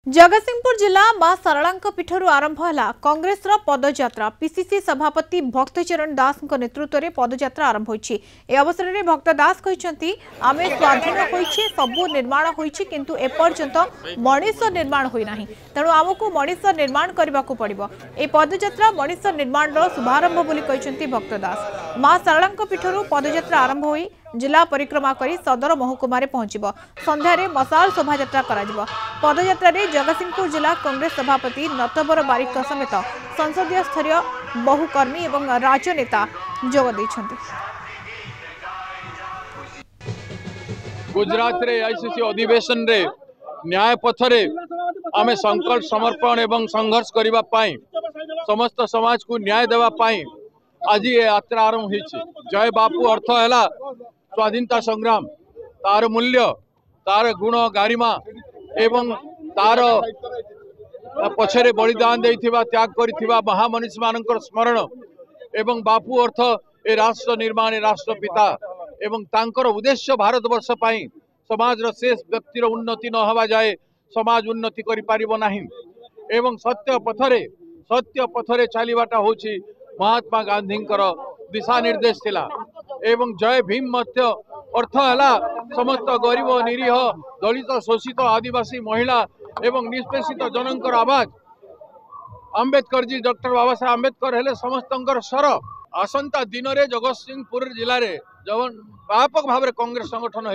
जगतसिंहपुर जिला मां सरलांक पीठर आरंभ है कांग्रेस पदयात्रा। पीसीसी सभापति भक्तचरण दास नेतृत्व में पदयात्रा आरंभ होती। अवसर में भक्त दास कहते आम स्वाधीन होइछे, सबू निर्माण होइछे, किंतु एपर्यंत मनीष निर्माण होना, तेणु आमको मनीष निर्माण करने को पड़ो। ए पदयात्रा मनीष निर्माण शुभारंभ बोली कहते भक्त दास। मां सरलांक पीठर पदयात्रा आरंभ हो जिला परिक्रमा कर सदर महकुमा पहुंचब। संध्यारे मशाल शोभायात्रा करा। पदयात्रा रे जगतसिंहपुर जिला कांग्रेस सभापति नटवर बारिक समेत संसदीय स्तरीय बहु कर्मी एवं राजनेता जोग देछन्ति। गुजरात रे आईसीसी अधिवेशन रे न्याय पथरे आमे संकल्प समर्पण एवं संघर्ष करिबा पाई समस्त समाज को न्याय देवा पाई आज ये यात्रा आरंभ होइछि। जय बापू अर्थ हैला स्वाधीनता संग्राम, तार मूल्य, तार गुण गारिमा एवं तार पछरे बलिदान देइथिबा त्याग करिथिबा महामनीषी मानकर स्मरण एवं बापू अर्थ ए राष्ट्र निर्माण राष्ट्रपिता एवं तांकर उद्देश्य भारतवर्ष पाई समाज रो शेष व्यक्तिर उन्नति न हवा जाए समाज उन्नति करि पारिबो नाही एवं सत्य पथरे चलीबाटा होछि महात्मा गांधी दिशा निर्देश थिला। एवं जय भीम मध्य अर्थ है समस्त गरीब निरीह दलित शोषित आदिवासी महिला एवं निष्पेषित जनकर आवाज अंबेडकर जी डॉक्टर बाबा साहेब अंबेडकर हेले समस्त स्वर। आसंता दिन में जगतसिंहपुर जिले में जब व्यापक भाव में कांग्रेस संगठन हो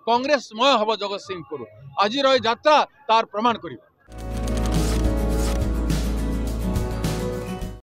कांग्रेसमय हम जगतसिंहपुर आज यात्रा तार प्रमाण कर।